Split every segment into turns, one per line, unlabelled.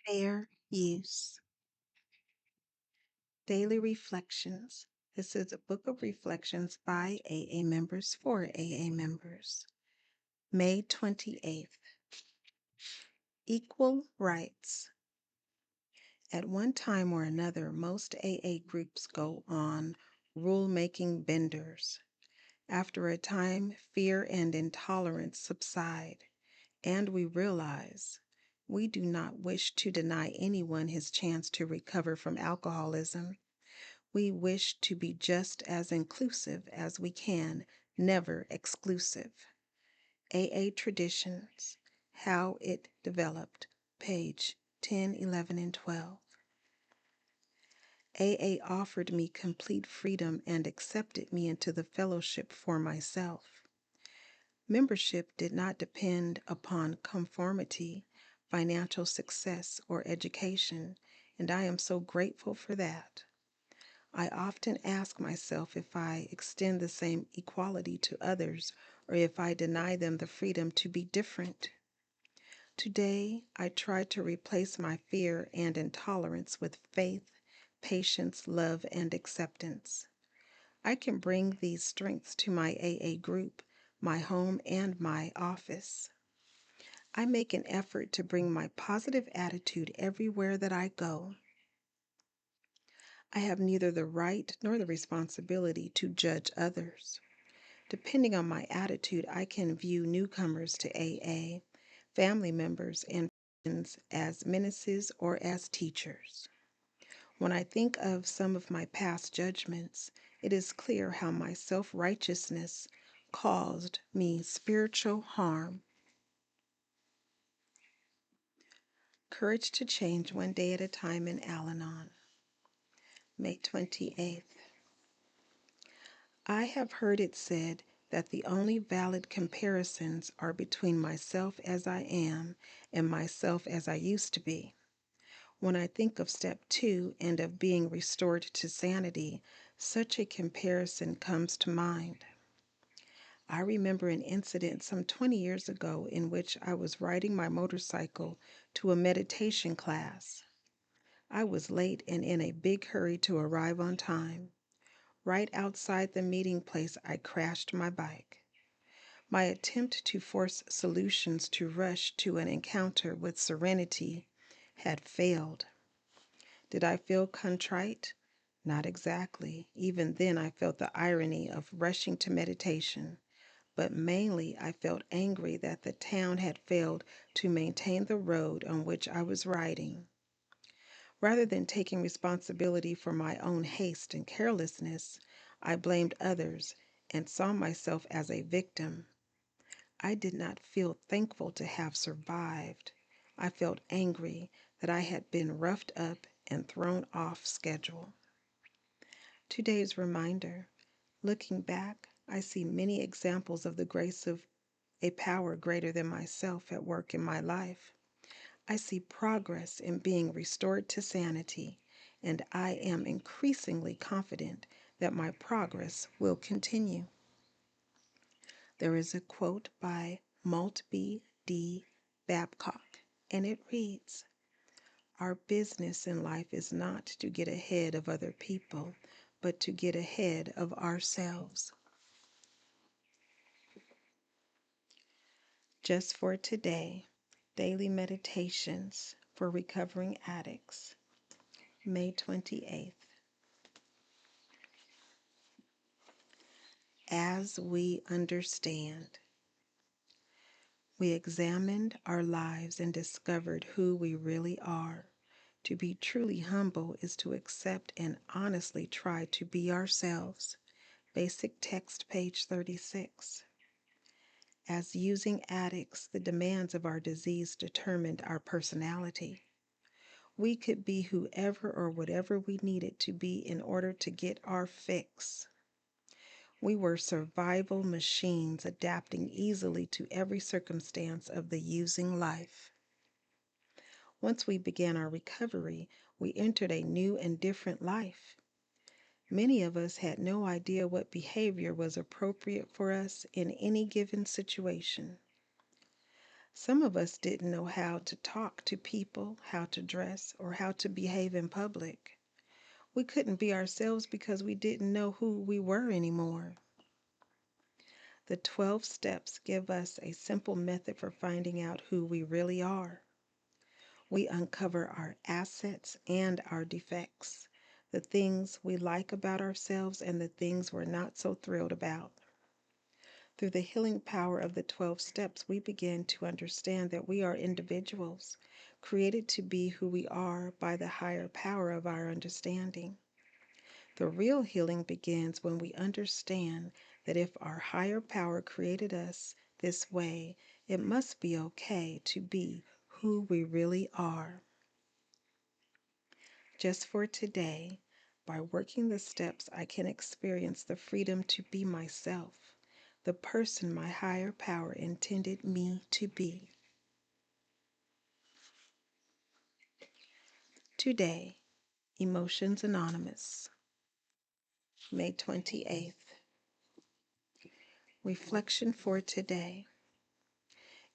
Fair use. Daily Reflections. This is a book of reflections by AA members for AA members. May 28th. Equal rights. At one time or another, most AA groups go on rule-making benders. After a time, fear and intolerance subside, and we realize we do not wish to deny anyone his chance to recover from alcoholism. We wish to be just as inclusive as we can, never exclusive. AA Traditions, How It Developed, page 10, 11, and 12. AA offered me complete freedom and accepted me into the fellowship for myself. Membership did not depend upon conformity, financial success, or education, and I am so grateful for that. I often ask myself if I extend the same equality to others or if I deny them the freedom to be different. Today, I try to replace my fear and intolerance with faith, patience, love, and acceptance. I can bring these strengths to my AA group, my home, and my office. I make an effort to bring my positive attitude everywhere that I go. I have neither the right nor the responsibility to judge others. Depending on my attitude, I can view newcomers to AA, family members, and friends as menaces or as teachers. When I think of some of my past judgments, it is clear how my self-righteousness caused me spiritual harm. Courage to Change One Day at a Time in Al-Anon, May 28th. I have heard it said that the only valid comparisons are between myself as I am and myself as I used to be. When I think of step 2 and of being restored to sanity, such a comparison comes to mind. I remember an incident some 20 years ago in which I was riding my motorcycle to a meditation class. I was late and in a big hurry to arrive on time. Right outside the meeting place, I crashed my bike. My attempt to force solutions to rush to an encounter with serenity had failed. Did I feel contrite? Not exactly. Even then, I felt the irony of rushing to meditation. But mainly, I felt angry that the town had failed to maintain the road on which I was riding. Rather than taking responsibility for my own haste and carelessness, I blamed others and saw myself as a victim. I did not feel thankful to have survived. I felt angry that I had been roughed up and thrown off schedule. Today's reminder. Looking back, I see many examples of the grace of a power greater than myself at work in my life. I see progress in being restored to sanity, and I am increasingly confident that my progress will continue. There is a quote by Maltby D. Babcock, and it reads, "Our business in life is not to get ahead of other people, but to get ahead of ourselves." Just for today, Daily Meditations for Recovering Addicts, May 28th. As we understand, we examined our lives and discovered who we really are. To be truly humble is to accept and honestly try to be ourselves. Basic text, page 36. As using addicts, the demands of our disease determined our personality. We could be whoever or whatever we needed to be in order to get our fix. We were survival machines adapting easily to every circumstance of the using life. Once we began our recovery, we entered a new and different life. Many of us had no idea what behavior was appropriate for us in any given situation. Some of us didn't know how to talk to people, how to dress, or how to behave in public. We couldn't be ourselves because we didn't know who we were anymore. The 12 steps give us a simple method for finding out who we really are. We uncover our assets and our defects, the things we like about ourselves and the things we're not so thrilled about. Through the healing power of the 12 steps, we begin to understand that we are individuals, created to be who we are by the higher power of our understanding. The real healing begins when we understand that if our higher power created us this way, it must be okay to be who we really are. Just for today, by working the steps, I can experience the freedom to be myself, the person my higher power intended me to be. Today, Emotions Anonymous, May 28th. Reflection for today.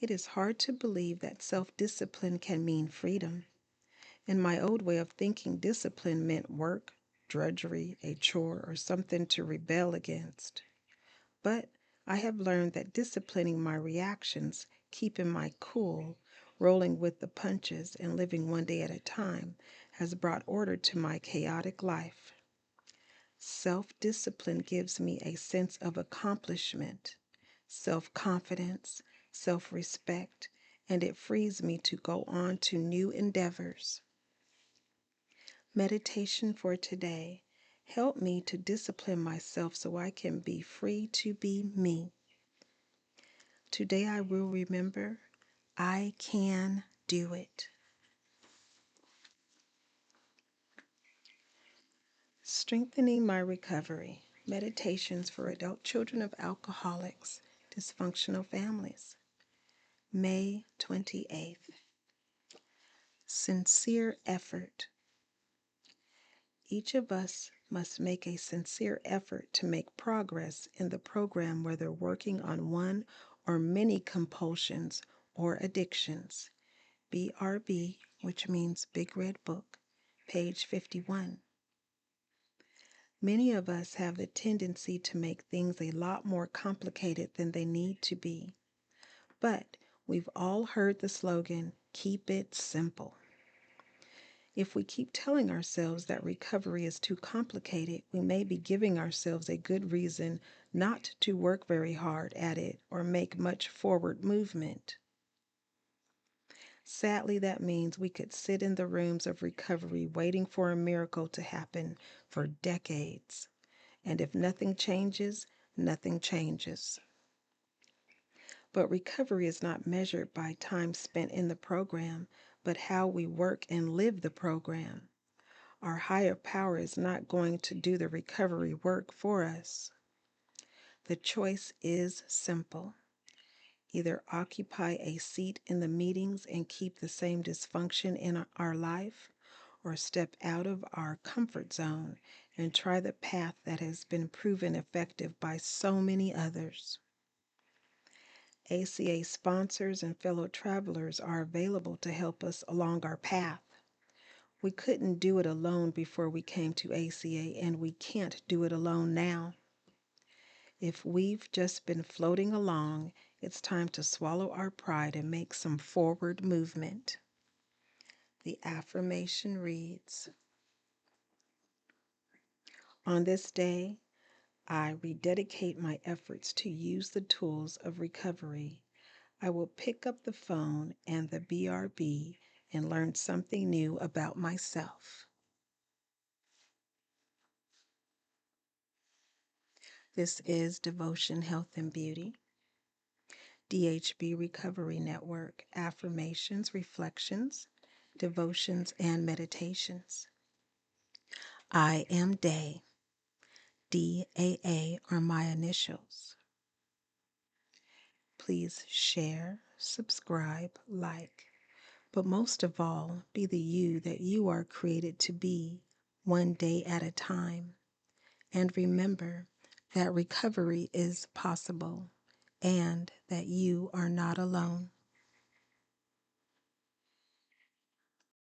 It is hard to believe that self-discipline can mean freedom. In my old way of thinking, discipline meant work, drudgery, a chore, or something to rebel against. But I have learned that disciplining my reactions, keeping my cool, rolling with the punches, and living one day at a time has brought order to my chaotic life. Self-discipline gives me a sense of accomplishment, self-confidence, self-respect, and it frees me to go on to new endeavors. Meditation for today. Help me to discipline myself so I can be free to be me. Today I will remember, I can do it. Strengthening my recovery. Meditations for adult children of alcoholics, dysfunctional families. May 28th. Sincere effort. Each of us must make a sincere effort to make progress in the program, whether working on one or many compulsions or addictions. BRB, which means Big Red Book, page 51. Many of us have the tendency to make things a lot more complicated than they need to be. But we've all heard the slogan, keep it simple. If we keep telling ourselves that recovery is too complicated, we may be giving ourselves a good reason not to work very hard at it or make much forward movement. Sadly, that means we could sit in the rooms of recovery waiting for a miracle to happen for decades. And if nothing changes, nothing changes. But recovery is not measured by time spent in the program, but how we work and live the program. Our higher power is not going to do the recovery work for us. The choice is simple. Either occupy a seat in the meetings and keep the same dysfunction in our life, or step out of our comfort zone and try the path that has been proven effective by so many others. ACA sponsors and fellow travelers are available to help us along our path. We couldn't do it alone before we came to ACA, and we can't do it alone now. If we've just been floating along, it's time to swallow our pride and make some forward movement. The affirmation reads, on this day, I rededicate my efforts to use the tools of recovery. I will pick up the phone and the BRB and learn something new about myself. This is Devotion, Health, and Beauty. DHB Recovery Network, Affirmations, Reflections, Devotions, and Meditations. I am Day. DAA are my initials. Please share, subscribe, like, but most of all, be the you that you are created to be, one day at a time. And remember that recovery is possible and that you are not alone.